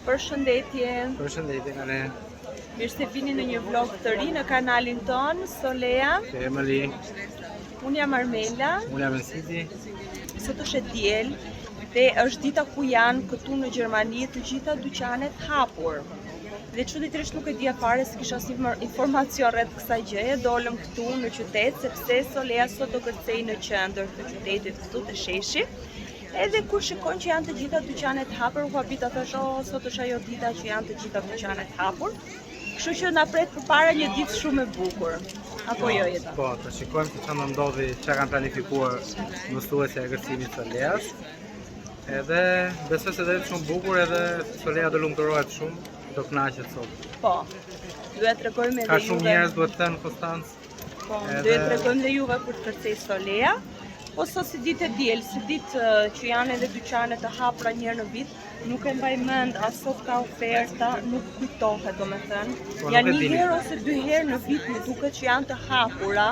Përshëndetje. Përshëndetje Kane. Mirë se vini në një vlog të ri në kanalin ton, Solea. Emëli. Unë jam Armela. Unë jam Ensiti. Sot është e diel dhe është dita ku janë këtu në Gjermani të gjitha dyqanet hapur. Dhe çuditërisht nuk e dija fare se kisha asnjë informacion rreth kësaj gjëje. Dolëm këtu në qytet sepse Solea sot do kërcej në qendër të qytetit këtu të sheshi. Edhe kur shikojnë që janë të gjitha dyqanet hapur, u habita thash, sot është ajo dita që janë të gjitha dyqanet hapur. Kështu që na pret përpara një ditë shumë e bukur. Apo jo jeta? Po, të shikojmë se çfarë ndodhi, çka kanë planifikuar mësuesja e kërcimit të Soleas. Edhe besoj se do jetë shumë bukur edhe Solea do lumturohet shumë, do kënaqet sot. Po. Duhet t'rregojmë edhe juve. Ka shumë njerëz duhet të thënë Konstancë. Po, duhet t'rregojmë edhe juve kur të kërcej Solea. Po sot si ditë e diel, si ditë që janë edhe dyqanet të hapura një herë në vit, nuk e mbaj mend a sot ka oferta, nuk kujtohet domethënë. Janë një herë ose dy herë në vit më duket që janë të hapura,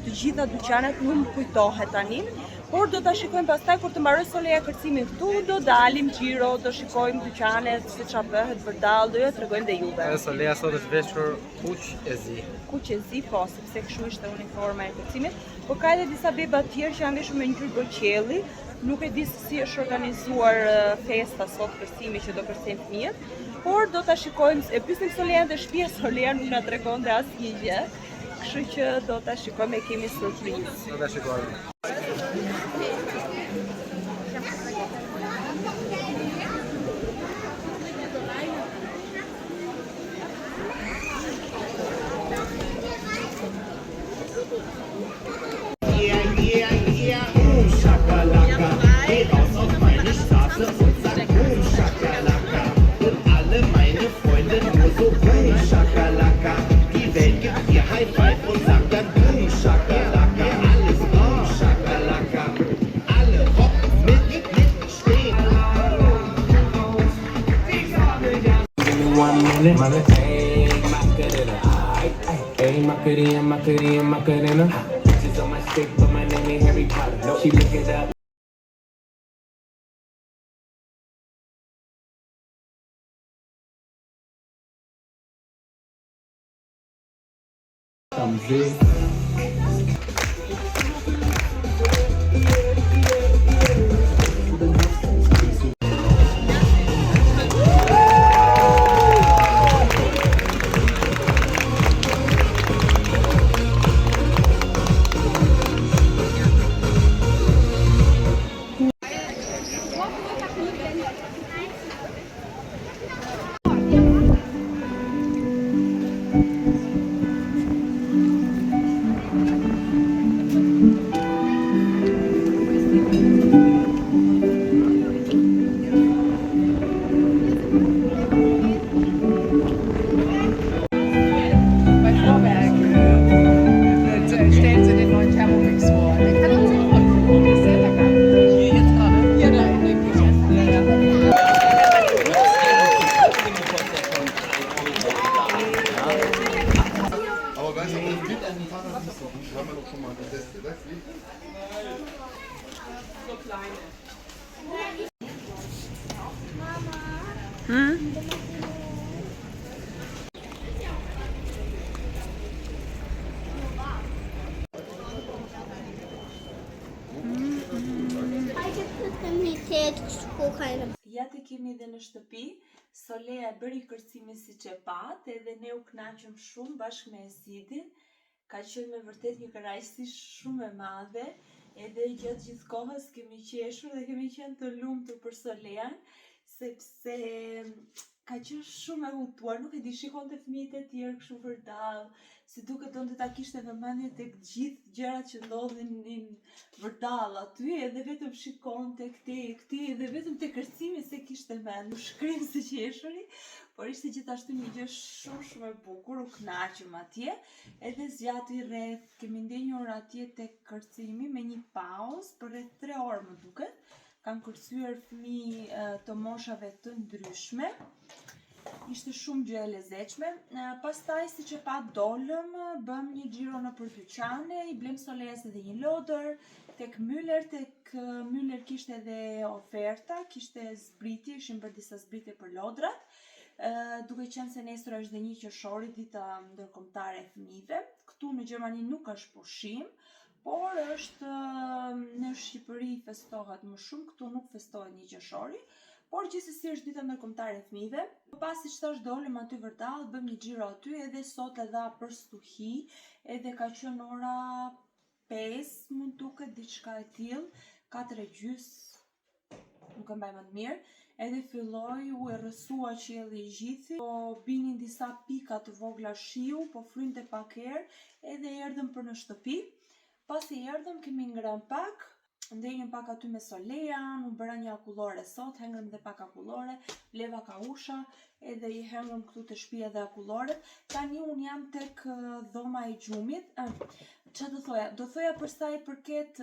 të gjitha dyqanet, nuk më kujtohet tani. Por do ta shikojmë pastaj kur të mbaroj Solea kërcimin këtu, do dalim xhiro, do shikojmë dyqanet, se çfarë bëhet vërdall, do ju tregojmë dhe juve. Solea sot është veshur kuq e zi. Kuq e zi, po, sepse kështu ishte uniforma e kërcimit. Po ka edhe disa beba tjerë që janë veshur me ngjyrë boqelli. Nuk e di se si është organizuar festa sot kërcimi që do kërcejnë fëmijët. Por do ta shikojmë, e pyesim Solean te shtëpia, Solea nuk na tregonte asnjë gjë. Kështu që do ta shikojmë, kemi surprizë. Do ta shikojmë. Macarena. Bitches on my stick, but my name ain't Harry Potter. No, she look it up. Ja të kemi dhe në shtëpi, Solea e bëri kërcimin siç e pat, edhe ne u kënaqëm shumë bashkë me Esidin. Ka qenë me vërtet një kënaqësi shumë e madhe, edhe gjatë gjithë kohës kemi qeshur dhe kemi qenë të lumtur për Solean, sepse ka qenë shumë e hutuar, nuk e di, shikonte fëmijët e tjerë kështu vërdall, si duket donte ta kishte vëmendje tek gjithë gjërat që ndodhin vërdall aty, edhe vetëm shikonte këtej edhe vetëm te kërcimi se kishte mend. U shkrim së qeshuri, por ishte gjithashtu një gjë shumë e bukur, u kënaqëm atje, edhe zgjati rreth, kemi ndenjur atje tek kërcimi me një pauzë për rreth 3 orë më duket. Kanë kërcyer fëmijë të moshave të ndryshme. Ishte shumë gjë e lezetshme. Pastaj siç e pa dolëm, bëm një xhiro nëpër dyqane, i blem Soleas edhe një lodër, tek Müller, tek tek Müller kishte edhe oferta, kishte zbritje, ishin bërë disa zbritje për lodrat, duke qenë se nesër është dhe 1 qershori, dita ndërkombëtare e fëmijëve. Këtu në Gjermani nuk është pushim, por është në Shqipëri festohet më shumë, këtu nuk festohet 1 qershori, por gjithsesi është dita ndërkombëtare e fëmijëve. Pas siç thash dolëm aty vërtet, bëm një xhiro aty, edhe sot edhe për stuhi, edhe ka qenë ora 5, mund duket diçka e tillë, 4:30, nuk e mbaj më të mirë, edhe filloi u errësua qielli i gjithi, po binin disa pika të vogla shiu, po frynte pak erë, edhe erdhëm për në shtëpi. Pasi erdhëm, kemi ngrënë pak, ndenjëm pak aty me Solean, u bëra një akullore sot, hengrëm dhe pak akullore, bleva kausha, edhe i hengrëm këtu të shtëpia dhe akulloret. Tani unë jam tek dhoma e gjumit. Ç'a do thoja? Do thoja për sa i përket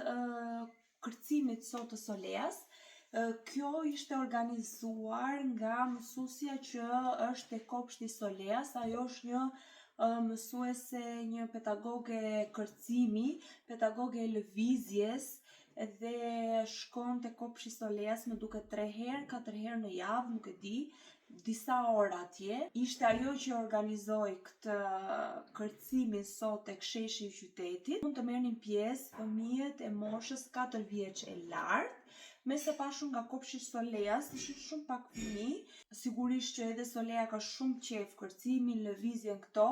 kërcimit sot të Soleas. Kjo ishte organizuar nga mësuesja që është te kopshti i Soleas. Ajo është një mësuese, një pedagoge kërcimi, pedagoge e lëvizjes, dhe shkon te kopshti i Soleas, më duket 3 herë, 4 herë në javë, nuk e di, disa orë atje. Ishte ajo që organizoi këtë kërcimin sot tek sheshi i qytetit. Mund të merrnin pjesë fëmijët e moshës 4 vjeç e lartë. Me sa pashun nga kopshti i Soleas, ishin shumë pak fëmijë. Sigurisht që edhe Solea ka shumë qejf kërcimin, lëvizjen këto,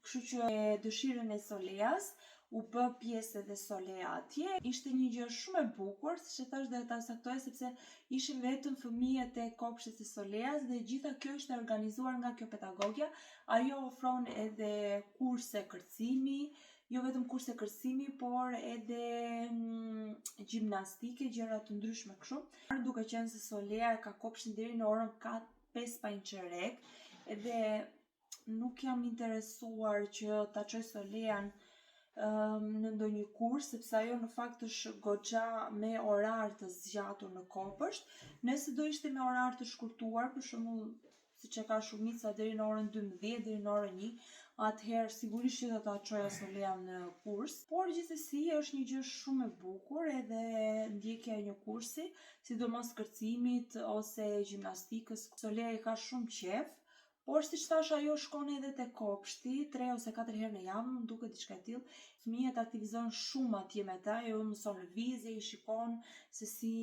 kështu që me dëshirën e Soleas u bë pjesë edhe Solea atje. Ishte një gjë shumë e bukur, siç e thash dhe ta saktoj, sepse ishin vetëm fëmijët e kopshtit të Soleas dhe gjitha kjo ishte organizuar nga kjo pedagogja. Ajo ofron edhe kurse kërcimi, jo vetëm kurse kërcimi, por edhe gjimnastike, gjëra të ndryshme kështu. Duke qenë se Solea ka kopshtin deri në orën 5:45, edhe nuk jam interesuar që ta çoj Solean në ndonjë kurs, sepse ajo në fakt është goxha me orar të zgjatur në kopësht. Nëse do ishte me orar të shkurtuar, për shembull siç e ka shumica deri në orën 12, deri në orën 1, atëherë sigurisht që do ta çoja Solean në kurs. Por gjithsesi është një gjë shumë e bukur edhe ndjekja e një kursi, sidomos kërcimit ose gjimnastikës. Solea i ka shumë qejf. Por siç thash, ajo shkon edhe te kopshti 3 ose 4 herë në javë, më duket diçka e tillë. Fëmijët aktivizohen shumë atje me ta, ajo mëson lëvizje, i shikon se si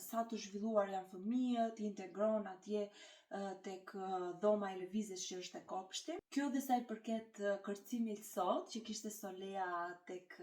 sa të zhvilluar janë fëmijët, i integron atje tek dhoma e lëvizjes që është te kopshti. Kjo dhe sa i përket kërcimit sot, që kishte Solea tek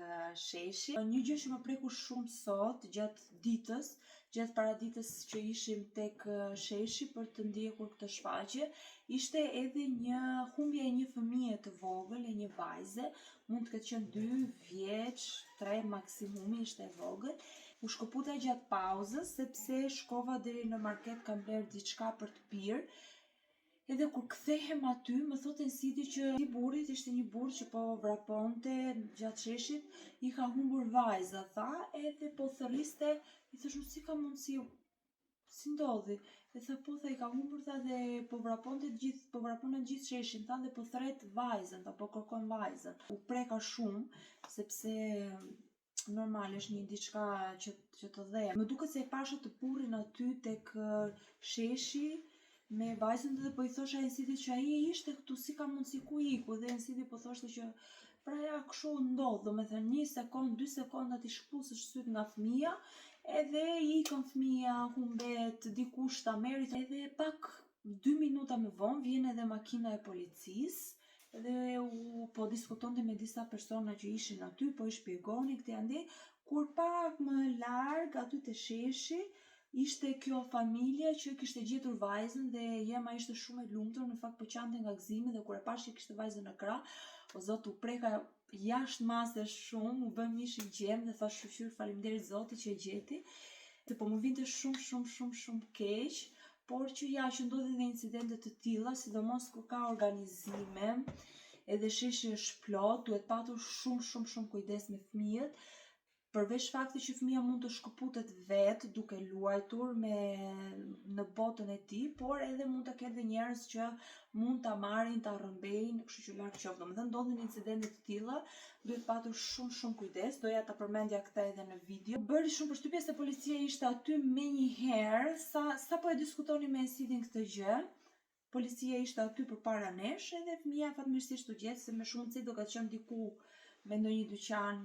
sheshi. Një gjë që më preku shumë sot gjatë ditës, gjatë paraditës që ishim tek sheshi për të ndjekur këtë shfaqje, ishte edhe një humbje e një fëmije të vogël, e një vajze, mund të ketë qenë 2 vjeç, 3 maksimumi, ishte e vogël. U shkëputa gjatë pauzës, sepse shkova deri në market, kam bler diçka për të pirë. Edhe kur kthehem aty, më thotë Ensiti që i burrit ishte një burr që po vraponte gjatë sheshit, i ka humbur vajza, tha, edhe po thërriste, i thash si ka mundësi, si ndodhi? E tha po, tha, i ka humbur, tha, dhe po vraponte gjithë sheshin, tha, dhe po thret vajzën, tha, po kërkon vajzën. U preka shumë, sepse normal është një diçka që të dhe. Më duket se e pasha të burrin aty tek sheshi me vajzën, dhe po i thosha Ensitit që ai ishte këtu, si ka mundësi, ku iku, dhe Ensiti po thoshte që pra ja kështu ndodh, domethënë 1 sekond, 2 sekonda ti shkputësh syt nga fëmia, edhe ikën fëmia, humbet, dikush ta merri, edhe pak 2 minuta më vonë vjen edhe makina e policisë. Dhe po diskutonte me disa persona që ishin aty, po i shpjegonin këtë ande, kur pak më larg aty te sheshi ishte kjo familje që kishte gjetur vajzën dhe jema ishte shumë e lumtur, në fakt po qante nga gëzimi, dhe kur e pash që kishte vajzën në krah, o zot, u preka jashtë mase shumë, u bëm mish i gjem dhe thash shqyr, faleminderit Zotit që e gjeti. Dhe po më vinte shumë keq. Por që ja, që ndodhin dhe incidente të tilla, sidomos kur ka organizime, edhe sheshi është plot, duhet patur shumë kujdes me fëmijët. Përveç fakti që fëmia mund të shkëputet vetë duke luajtur në botën e tij, por edhe mund të ketë njerëz që mund ta marrin, ta rrëmbejnë, kështu që larg qoftë. Domethënë ndodhin incidente të tilla, duhet patur shumë kujdes. Doja ta përmendja këtë edhe në video. Bëri shumë përshtypje se policia ishte aty menjëherë, sa po e diskutonin me Esidin këtë gjë. Policia ishte aty përpara nesh edhe fëmia fatmirësisht u gjet, se me shumë mundësi do ka qenë diku me ndonjë dyqan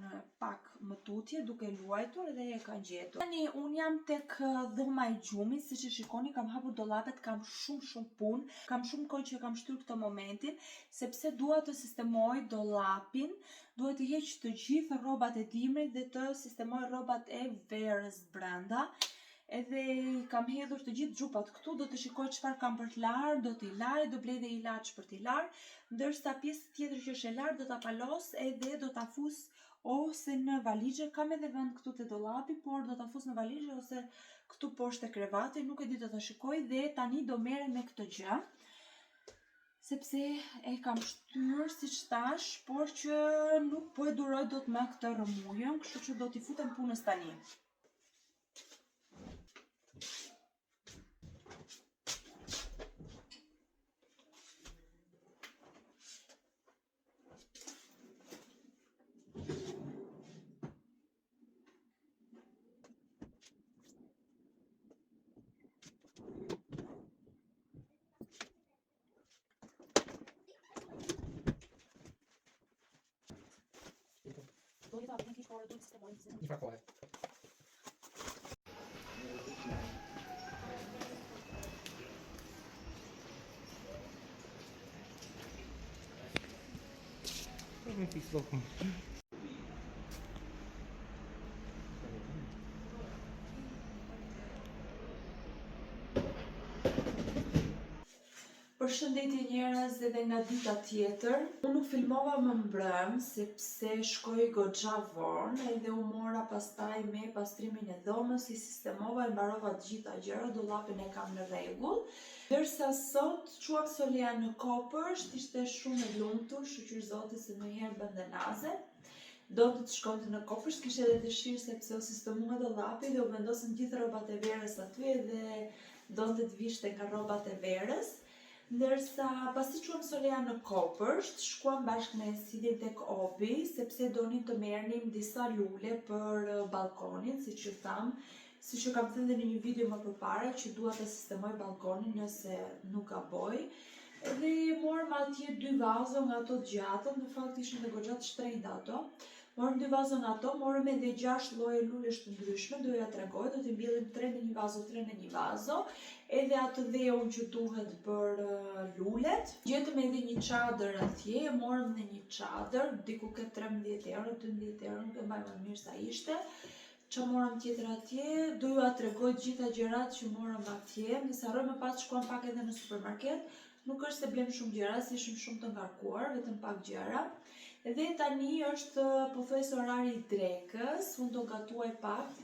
pak më tutje duke luajtur dhe e kanë gjetur. Tani un jam tek dhoma e gjumit, siç e shikoni kam hapur dollapet, kam shumë punë, kam shumë kohë që kam shtyr këtë momentin, sepse dua të sistemoj dollapin, dua të heq të gjithë rrobat e dimrit dhe të sistemoj rrobat e verës brenda. Edhe kam hedhur të gjithë xhupat këtu, do të shikoj çfarë kam për të larë, do t'i laj, do blej dhe ilaç për t'i larë, ndërsa pjesë tjetër që është e larë do ta palos edhe do ta fus ose në valizhe, kam edhe vend këtu te dollapi, por do ta fus në valizhe ose këtu poshtë krevati, nuk e di, do ta shikoj dhe tani do merrem me këtë gjë. Sepse e kam shtyr siç thash, por që nuk po e duroj dot me këtë rrëmujën, kështu që do t'i futem punës tani. Një pak kohë. Më fiks lokëm. Përshëndetje njerëz edhe nga dita tjetër. Unë nuk filmova më mbrëm sepse shkoj goxha vonë edhe u mora pastaj me pastrimin e dhomës, i sistemova, e mbarova të gjitha gjërat, dollapin e kam në rregull. Ndërsa sot çuam Solea në Kopësht, ishte shumë e lumtur, shukur Zotit se ndonjëherë bënte naze. Donte të shkonte në Kopësht, kishte edhe dëshirë sepse u sistemua dollapi dhe u vendosën gjithë rrobat e verës aty edhe donte të vishte nga rrobat e verës. Ndërsa pasi quam Solea në Kopësht, shkuam bashkë me Esidin tek Obi, sepse donin të merrnim disa lule për balkonin, siç ju tham, siç ju kam thënë në një video më përpara që dua të sistemoj balkonin nëse nuk gaboj. Edhe morëm atje 2 vazo nga ato të gjata, në fakt ishin dhe goxha të shtrenjta ato. Morëm 2 vazo nga ato, morëm edhe 6 lloje lulesh të ndryshme, do ja tregoj, do t'i mbjellim 3 në një vazo, 3 në një vazo. Edhe atë dheun që duhet për lulet. Gjetëm edhe një çadër atje, e morëm dhe një çadër, diku ke 13 euro, 12 euro, nuk e mbaj më mirë sa ishte. Që morëm tjetër atje, do ju tregoj gjitha gjërat që morëm atje, nëse harroj më pas shkuam pak edhe në supermarket. Nuk është se blem shumë gjëra, si ishim shumë të ngarkuar, vetëm pak gjëra. Edhe tani është pothuajse orari i drekës, unë do gatuaj pak.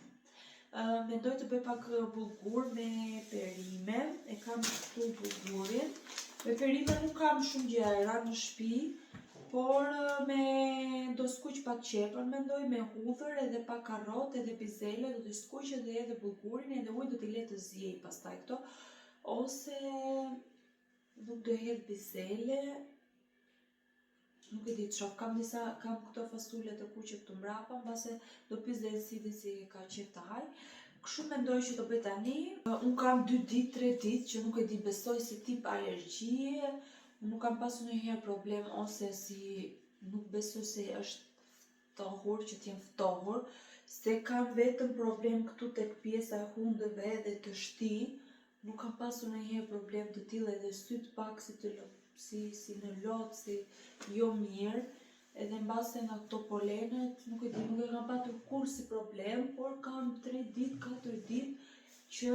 Mendoj të bëj pak bulgur me perime, e kam këtu bulgurin. Me perime nuk kam shumë gjëra në shtëpi, por me do skuq pak qepër, mendoj me hudhër edhe pak karrot edhe bizele, do të skuq edhe bulgurin edhe ujë do t'i le të ziej pastaj këto, ose nuk do hedh bizele. Nuk e di çfarë, kam këto fasule të kuqe këtu mbrapa, mbase do pyes dhe Esidin si ka qef të haj. Kështu mendoj që do bëj tani. Unë kam 2 ditë, 3 ditë që nuk e di, besoj si tip alergjie. Nuk kam pasur ndonjëherë problem ose si nuk besoj se është ftohur, që t'jem ftohur, se kam vetëm problem këtu tek pjesa e hundëve edhe të shti. Nuk kam pasur ndonjëherë problem të tillë, edhe syt pak si në lot, si jo mirë, edhe mbase nga këto polenet, nuk e di, nuk e kam patur kur si problem, por kam 3 ditë, 4 ditë që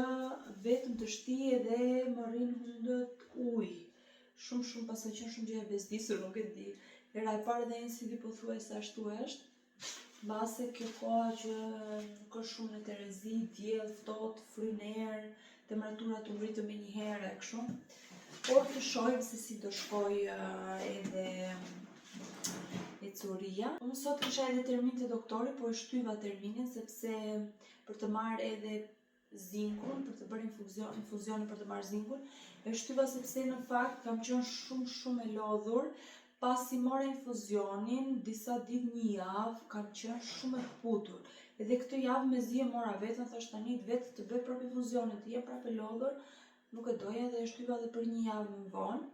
vetëm të shti edhe më rrin hundët ujë. Shumë pastaj qenë shumë gjë e bezdisur, nuk e di. Era e parë dhe Esidi pothuajse ashtu është. Mbase kjo koha që nuk është shumë në Terezi, diell, ftohtë, fryn erë, temperaturat u ngritën menjëherë e kështu. Por të shohim se si do shkoj edhe picuria. Unë sot kisha edhe termin të doktorit, po e shtyva terminin sepse për të marrë edhe zinkun, për të bërë infuzionin për të marrë zinkun, e shtyva sepse në fakt kam qenë shumë e lodhur. Pasi mora infuzionin, disa ditë një javë, kam qenë shumë e kputur. Edhe këtë javë mezi e mora vetën, thash tani vetë të bëj prapë infuzionin, të jem prapë e lodhur, nuk e doja dhe e shtyva edhe për një javë më vonë.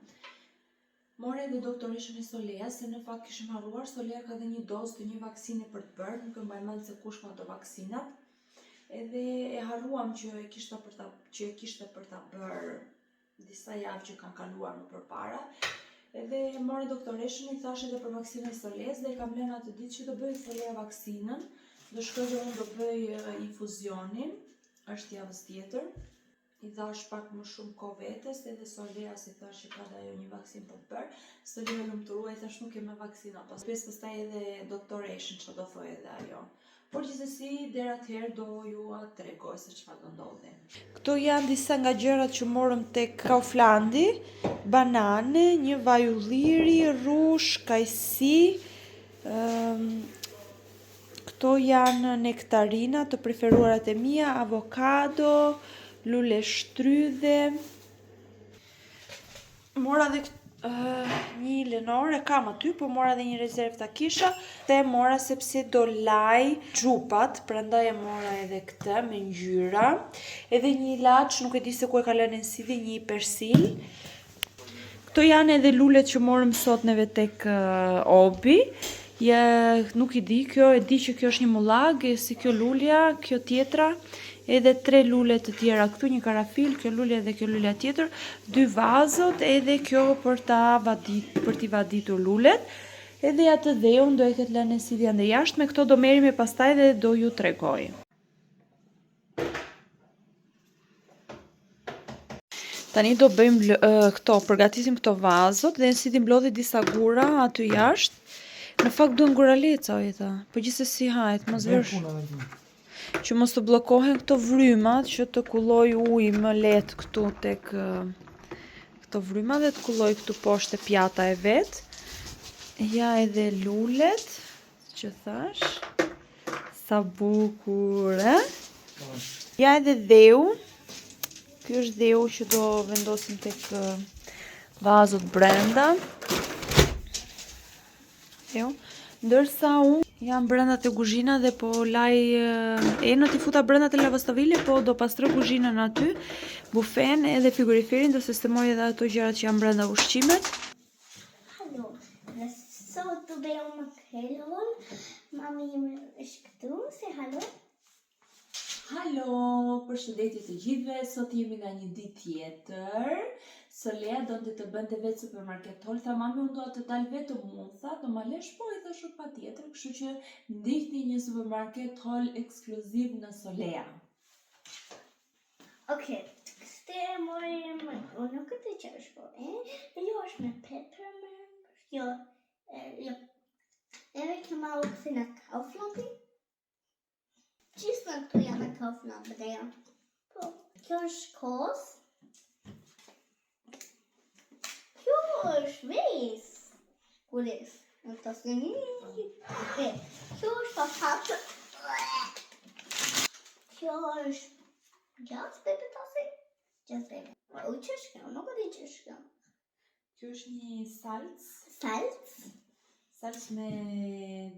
Mora edhe doktoreshën e Solea, se në fakt kishim harruar, Solea ka dhe një dozë të një vaksine për të bërë, nuk e mbaj mend se kush ka ato vaksinat. Edhe e harruam që e kishte për ta bërë disa javë që kanë kaluar më përpara. Edhe mori doktoreshën, i thash edhe për vaksinën e Soles dhe kam lënë atë ditë që do bëj Solea vaksinën. Do shkoj dhe unë do bëj infuzionin, është javës tjetër. I thash pak më shumë kohë vetes, edhe Solea si thash që ka dhe ajo një vaksinë për të bërë. Solea lumturua, i thash nuk kemë vaksina, pastaj edhe doktoreshën që do thoj edhe ajo. Por gjithsesi, deri atëherë do ju tregoj se çfarë do ndodhi. Këto janë disa nga gjërat që morëm tek Kauflandi: banane, një vaj ulliri, rrush, kajsi. Këto janë nektarina, të preferuarat e mia, avokado, lule shtrydhe. Mora dhe një lenor, e kam aty, po mora dhe një rezervë ta kisha, dhe mora sepse do laj xhupat, prandaj e mora edhe këtë me ngjyra, edhe një ilaç, nuk e di se ku e ka lënë Sidi, një persil. Këto janë edhe lulet që morëm sot neve tek Obi. Nuk i di, kjo e di që kjo është një mullag, si kjo lulja, kjo tjetra, edhe 3 lule të tjera këtu, një karafil, kjo lulja dhe kjo lulja tjetër, 2 vazot, edhe kjo për t'i vaditur lulet, edhe atë dheun do e këtë lënë Sidi ande jashtë, me këto do merremi pastaj dhe do ju tregoj. Tani do bëjmë këto, përgatisim këto vazot dhe Sidi mblodhi disa gura aty jashtë. Në fakt duhen gura leca ojta, po gjithsesi hajt, mos vërsh. Që mos të bllokohen këto vrymat, që të kulloj ujë më lehtë këtu tek këto vryma dhe të kulloj këtu poshtë pjata e vet. Ja edhe lulet, që thash. Sa bukur, e? Ja edhe dheu. Ky është dheu që do vendosim tek vazot brenda. Ndërsa unë jam brenda te kuzhina dhe po laj enët i futa brenda te lavastovile, po do pastroj kuzhinën aty, bufen edhe frigoriferin, do sistemoj edhe ato gjërat që janë brenda ushqimet. Hallo, sot do bëjmë makaron. Mami është këtu, se hallo. Hallo, përshëndetje të gjithëve, sot jemi nga një ditë tjetër. Solea donte të bënte vetë supermarket haul, tha mami unë doa të dal vetëm unë, tha do ma lesh, po i thash patjetër, kështu që ndihni një supermarket haul ekskluziv në Solea. Okej, këtë e morim, unë nuk e të qesh po, jo është me peppermint, jo, edhe kjo marrë këtë në Kauflandi. Gjithë në këtu janë në Kaufland, bëdeja. Po, kjo është kos. Kjo është vejs. Kuris. Në të sëni. Kjo është papatë. Kjo është gjast, bebe të sëni. Gjast, bebe. U qëshka, nuk e di qëshka. Kjo është një salc. Salc. Salc me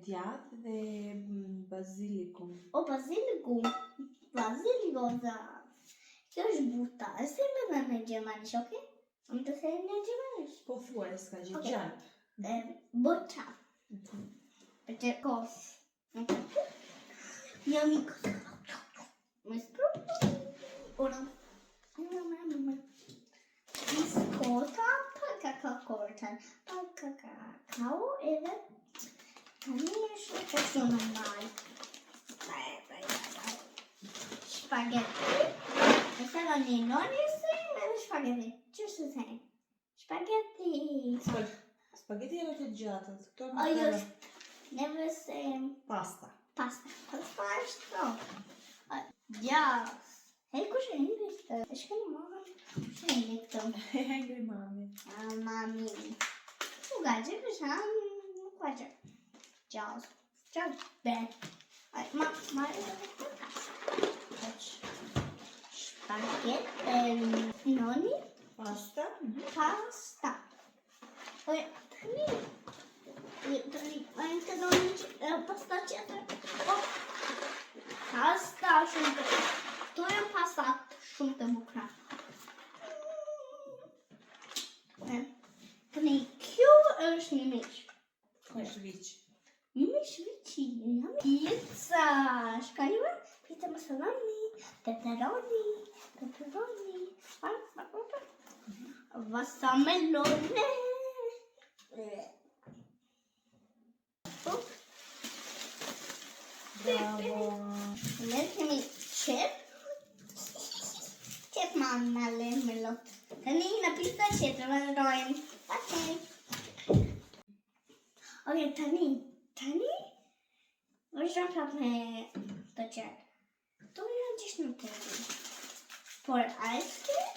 djathë dhe bazilikum. O, bazilikum. Bazilikum da. Kjo është buta. E se me dhe në gjermanish, oke? Më të se në gjermanish? Po thua e s'ka gjithë gjalp. Buta. Për të kos. Yummy kos. Më spru. Ora. Biskota. Kakao-korten. Kakao edhe tani është kështu normal. Spaghetti. E se la një nonjësim edhe spaghetti. Qështë të thejnë? Spaghetti. Spaghetti e të gjatët. Këto O, jo, neve se pasta. Pasta. Pasta është to. Gjas. Hej, kush e një këtë? E shkë në marë. Kush e një këtë? Hengri mami. Mami. U gajë kësha, nuk gajë. Gjallë. Be. Marrë të kasë. Shpaget, noni, Pasta. pasta. Oj, tani. Tani të noni pasta tjetër. Pasta shumë të... Këto janë pastat shumë të bukra. Tani, kjo është një mish. Këshviq. Mish vicino. Pizza. Shkallime? Pizza mussolini, pepperoni. Wassamelone. Bravo. Ne kemi qep. Qep mamma le me lot. Tani në pizza tjetër më ndrojmë. Okej. Okej, tani. Është prap me të qep. Këto janë gjithë në të rritë. Por ice cream.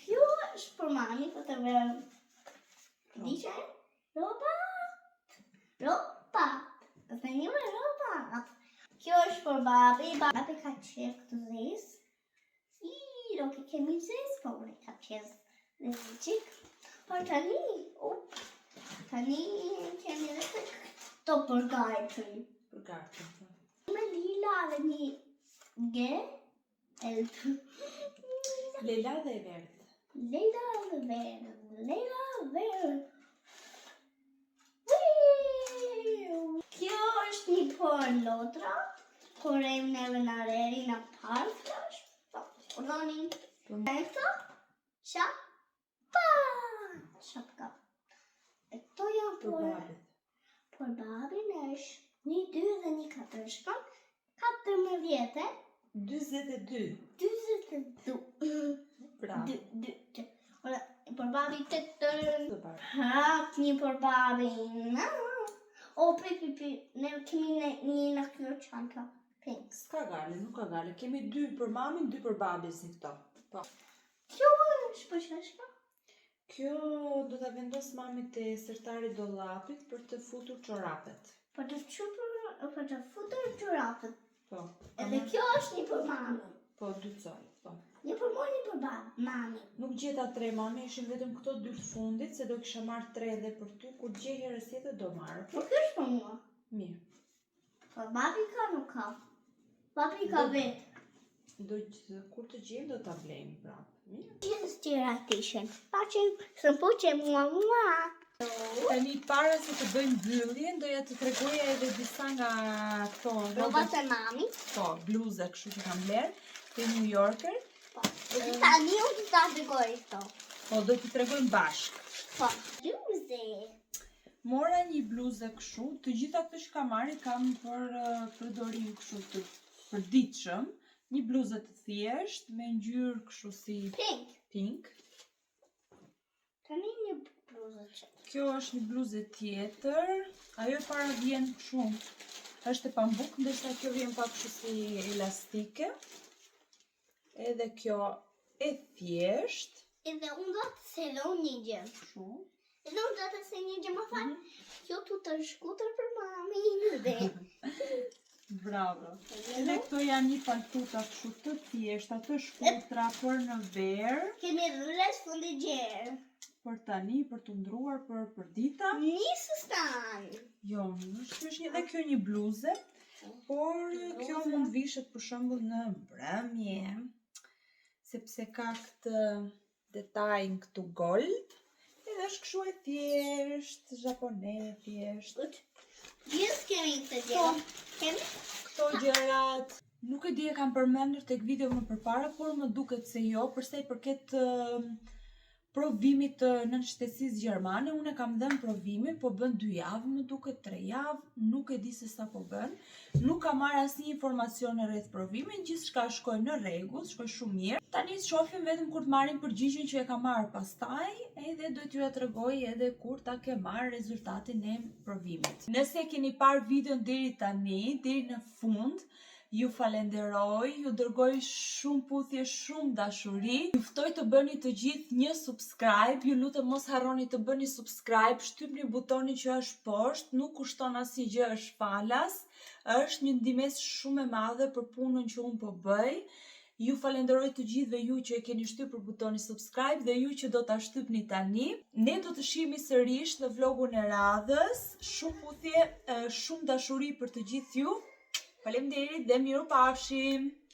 Kjo është për mami, po të vërë. Dice? Robat. Të një me robat. Kjo është për babi. Babi ka qef këtë zes. Do ke kemi zes, po unë ka qef zes qik. Por tani, tani kemi dhe këto për gajtëri. Për gati. Me lila dhe një ge, Lela dhe verdh. Leila dhe verd. Kjo është një por lotra, por e neve në reri në parflash. Ordoni. Eto, shapka. E to janë Për babit. por babin është një 2 dhe një 4 shkon. 14. 22. 22. Bravo. Ora, por babi të Super. hap një por babin. O, pri, ne kemi një në kjo qanta. Pink. S'ka gale, nuk ka gale. Kemi 2 për mamin, 2 për babin si këto. Po. Kjo është për shashka? Kjo do ta vendos mami te sërtari dollapit për të futur çorapet. Për të futur gjurafët. Po. Edhe kjo është një për mami. Po, 2 coj. Po. Një për moj, një për mami. Nuk gjeta 3 mami, ishin vetëm këto 2 të fundit, se do kisha marrë 3 edhe për ty, kur gjej herës tjetër do marrë. Po kjo është për mua. Mirë. Po babi ka nuk ka. Babi ka vetë. Kur të gjejmë do ta blejmë prapë. Mirë. Gjithë tjera tishen. Paqen, së puqe mua. Tani para se të bëjmë mbylljen, doja të tregoja edhe disa nga këto Robat e mami. po, bluza kështu që kam bler, te New Yorker. Tani unë të ta tregoj këto. Po, do t'i tregojmë bashkë. Po. Bluze. Mora një bluzë kështu, të gjitha këto që kam marrë kam për përdorim kështu të përditshëm, një bluzë të thjeshtë me ngjyrë kështu si pink. Tani një bluzë që. Kjo është një bluzë tjetër, ajo para vjen kështu, është e pambuk, ndërsa kjo vjen pak kështu si elastike. Edhe kjo e thjeshtë. Edhe unë do të selon një gjë. Kështu. Edhe unë do të se një gjë më falë. Kjo tu të shkutër për mami dhe. Bravo. Edhe këto janë një paltuta kështu të thjeshta, të shkurtra për në verë. Kemi rrës fundi gjerë. Për tani, për të ndruar për dita. Një sëstan. Jo, është një dhe kjo një bluze, por kjo mund vishet për shembull në mbrëmje, sepse ka këtë detaj këtu gold, edhe është kështu e thjeshtë, japone e thjeshtë. Gjithë kemi këtë gjë. Kemi? Këto gjërat, nuk e di e kam përmendur tek video më përpara, por më duket se jo, përsa i përket provimit të nënshtesisë gjermane, unë e kam dhënë provimin, po bën 2 javë, më duket 3 javë, nuk e di se sa po bën. Nuk kam marrë asnjë informacion rreth provimit, gjithçka shkoi në rregull, shkoi shumë mirë. Tani shohim vetëm kur të marrim përgjigjen që e kam marrë pastaj, edhe do t'ju tregoj edhe kur ta ke marrë rezultatin e provimit. Nëse keni parë videon deri tani, deri në fund, Ju falenderoj, ju dërgoj shumë puthje, shumë dashuri. Ju ftoj të bëni të gjithë një subscribe, ju lutem mos harroni të bëni subscribe, shtypni butonin që është poshtë, nuk kushton asnjë gjë, është falas, është një ndihmës shumë e madhe për punën që unë po bëj. Ju falenderoj të gjithëve ju që e keni shtypur butonin subscribe dhe ju që do ta shtypni tani. Ne do të shihemi sërish në vlogun e radhës. Shumë puthje, shumë dashuri për të gjithë ju. Faleminderit dhe mirupafshim.